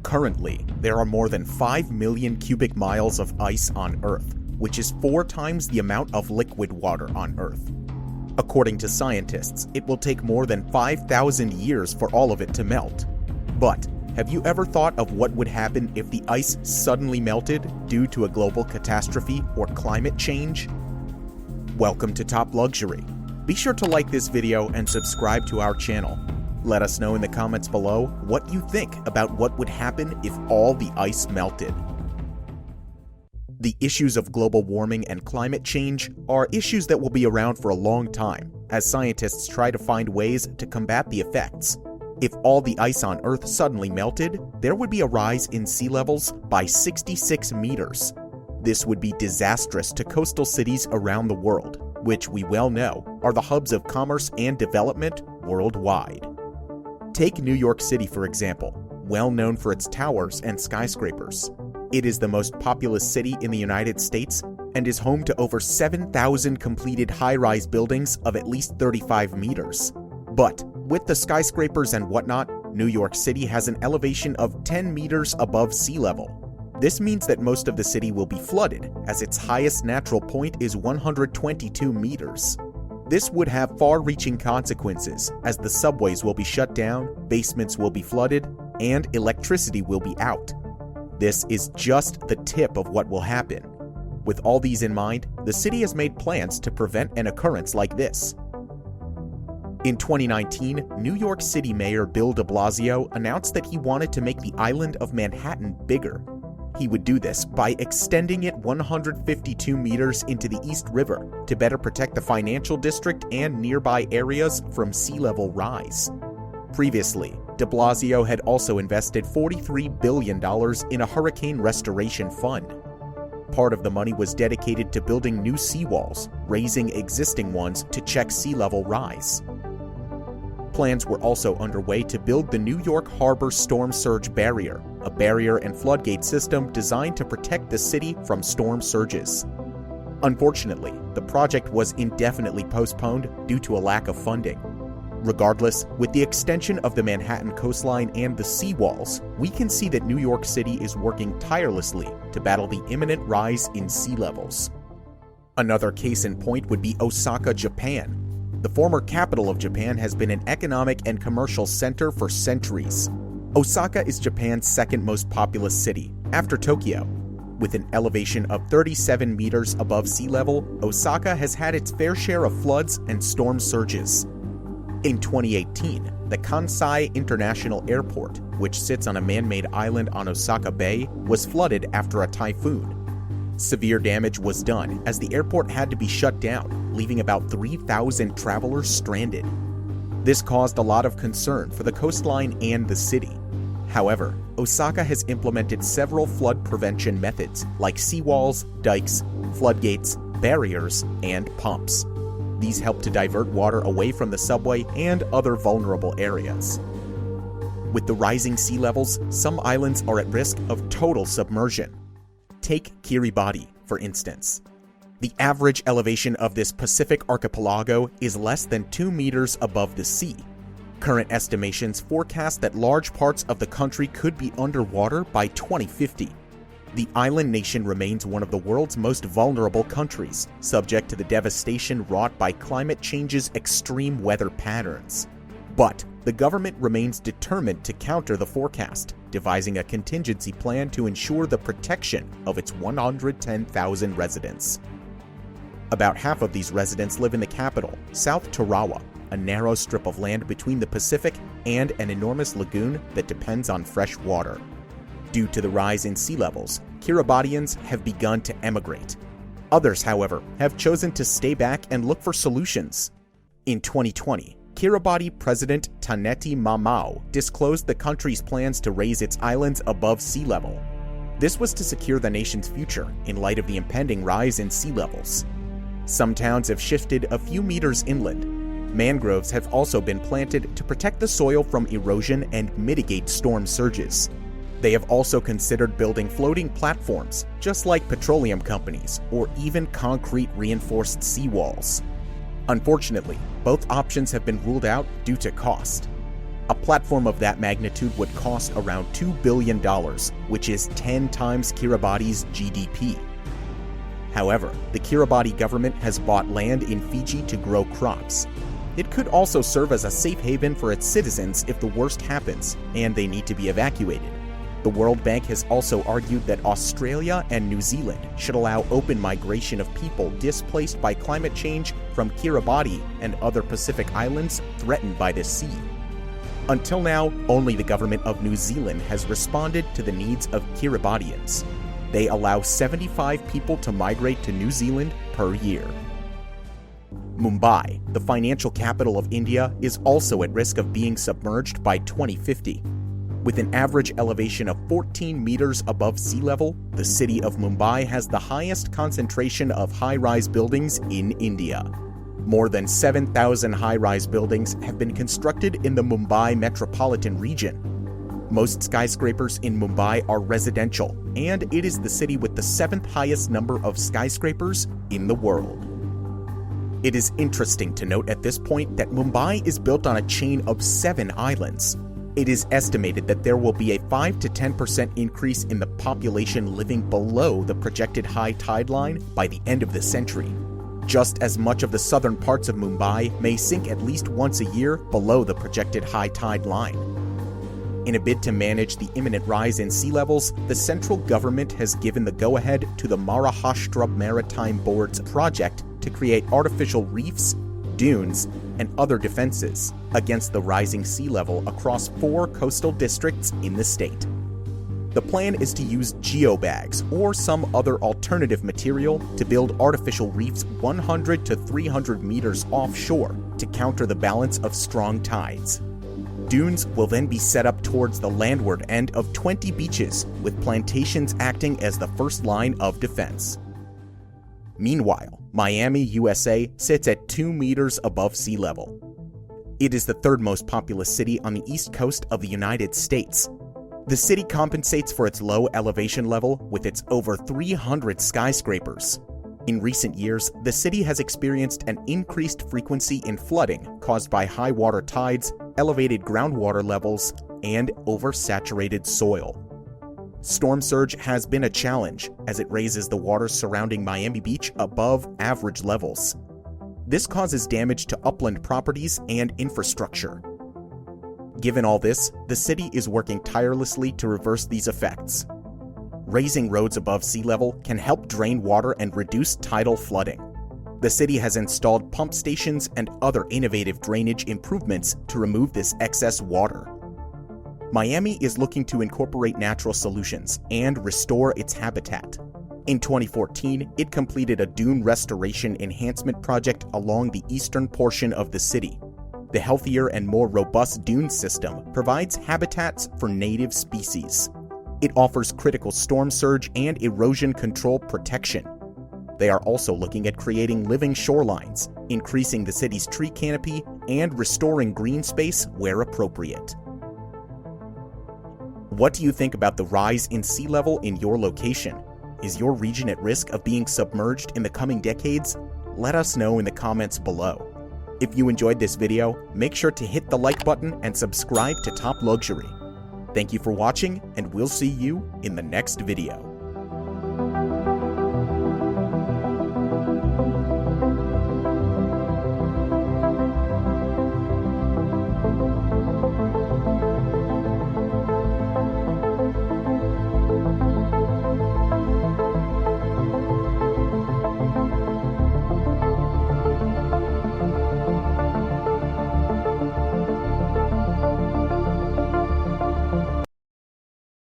Currently, there are more than 5 million cubic miles of ice on Earth, which is 4 times the amount of liquid water on Earth. According to scientists, it will take more than 5,000 years for all of it to melt. But have you ever thought of what would happen if the ice suddenly melted due to a global catastrophe or climate change? Welcome to Top Luxury. Be sure to like this video and subscribe to our channel. Let us know in the comments below what you think about what would happen if all the ice melted. The issues of global warming and climate change are issues that will be around for a long time, as scientists try to find ways to combat the effects. If all the ice on Earth suddenly melted, there would be a rise in sea levels by 66 meters. This would be disastrous to coastal cities around the world, which we well know are the hubs of commerce and development worldwide. Take New York City, for example, well known for its towers and skyscrapers. It is the most populous city in the United States and is home to over 7,000 completed high-rise buildings of at least 35 meters. But with the skyscrapers and whatnot, New York City has an elevation of 10 meters above sea level. This means that most of the city will be flooded, as its highest natural point is 122 meters. This would have far-reaching consequences, as the subways will be shut down, basements will be flooded, and electricity will be out. This is just the tip of what will happen. With all these in mind, the city has made plans to prevent an occurrence like this. In 2019, New York City Mayor Bill de Blasio announced that he wanted to make the island of Manhattan bigger. He would do this by extending it 152 meters into the East River to better protect the financial district and nearby areas from sea level rise. Previously, de Blasio had also invested $43 billion in a hurricane restoration fund. Part of the money was dedicated to building new seawalls, raising existing ones to check sea level rise. Plans were also underway to build the New York Harbor Storm Surge Barrier, a barrier and floodgate system designed to protect the city from storm surges. Unfortunately, the project was indefinitely postponed due to a lack of funding. Regardless, with the extension of the Manhattan coastline and the seawalls, we can see that New York City is working tirelessly to battle the imminent rise in sea levels. Another case in point would be Osaka, Japan. The former capital of Japan has been an economic and commercial center for centuries. Osaka is Japan's second most populous city, after Tokyo. With an elevation of 37 meters above sea level, Osaka has had its fair share of floods and storm surges. In 2018, the Kansai International Airport, which sits on a man-made island on Osaka Bay, was flooded after a typhoon. Severe damage was done as the airport had to be shut down, leaving about 3,000 travelers stranded. This caused a lot of concern for the coastline and the city. However, Osaka has implemented several flood prevention methods like seawalls, dikes, floodgates, barriers, and pumps. These help to divert water away from the subway and other vulnerable areas. With the rising sea levels, some islands are at risk of total submersion. Take Kiribati, for instance. The average elevation of this Pacific archipelago is less than 2 meters above the sea. Current estimations forecast that large parts of the country could be underwater by 2050. The island nation remains one of the world's most vulnerable countries, subject to the devastation wrought by climate change's extreme weather patterns. But the government remains determined to counter the forecast, devising a contingency plan to ensure the protection of its 110,000 residents. About half of these residents live in the capital, South Tarawa, a narrow strip of land between the Pacific and an enormous lagoon that depends on fresh water. Due to the rise in sea levels, Kiribatians have begun to emigrate. Others, however, have chosen to stay back and look for solutions. In 2020, Kiribati President Taneti Mamau disclosed the country's plans to raise its islands above sea level. This was to secure the nation's future in light of the impending rise in sea levels. Some towns have shifted a few meters inland. Mangroves have also been planted to protect the soil from erosion and mitigate storm surges. They have also considered building floating platforms, just like petroleum companies, or even concrete reinforced seawalls. Unfortunately, both options have been ruled out due to cost. A platform of that magnitude would cost around $2 billion, which is 10 times Kiribati's GDP. However, the Kiribati government has bought land in Fiji to grow crops. It could also serve as a safe haven for its citizens if the worst happens and they need to be evacuated. The World Bank has also argued that Australia and New Zealand should allow open migration of people displaced by climate change from Kiribati and other Pacific islands threatened by the sea. Until now, only the government of New Zealand has responded to the needs of Kiribatians. They allow 75 people to migrate to New Zealand per year. Mumbai, the financial capital of India, is also at risk of being submerged by 2050. With an average elevation of 14 meters above sea level, the city of Mumbai has the highest concentration of high-rise buildings in India. More than 7,000 high-rise buildings have been constructed in the Mumbai metropolitan region. Most skyscrapers in Mumbai are residential, and it is the city with the 7th highest number of skyscrapers in the world. It is interesting to note at this point that Mumbai is built on a chain of 7 islands. It is estimated that there will be a 5 to 10% increase in the population living below the projected high tide line by the end of the century. Just as much of the southern parts of Mumbai may sink at least once a year below the projected high tide line. In a bid to manage the imminent rise in sea levels, the central government has given the go-ahead to the Maharashtra Maritime Board's project to create artificial reefs, dunes, and other defenses against the rising sea level across 4 coastal districts in the state. The plan is to use geobags or some other alternative material to build artificial reefs 100 to 300 meters offshore to counter the balance of strong tides. Dunes will then be set up towards the landward end of 20 beaches, with plantations acting as the first line of defense. Meanwhile, Miami, USA sits at 2 meters above sea level. It is the 3rd most populous city on the east coast of the United States. The city compensates for its low elevation level with its over 300 skyscrapers. In recent years, the city has experienced an increased frequency in flooding caused by high water tides, elevated groundwater levels, and oversaturated soil. Storm surge has been a challenge as it raises the water surrounding Miami Beach above average levels. This causes damage to upland properties and infrastructure. Given all this, the city is working tirelessly to reverse these effects. Raising roads above sea level can help drain water and reduce tidal flooding. The city has installed pump stations and other innovative drainage improvements to remove this excess water. Miami is looking to incorporate natural solutions and restore its habitat. In 2014, it completed a dune restoration enhancement project along the eastern portion of the city. The healthier and more robust dune system provides habitats for native species. It offers critical storm surge and erosion control protection. They are also looking at creating living shorelines, increasing the city's tree canopy, and restoring green space where appropriate. What do you think about the rise in sea level in your location? Is your region at risk of being submerged in the coming decades? Let us know in the comments below. If you enjoyed this video, make sure to hit the like button and subscribe to Top Luxury. Thank you for watching, and we'll see you in the next video.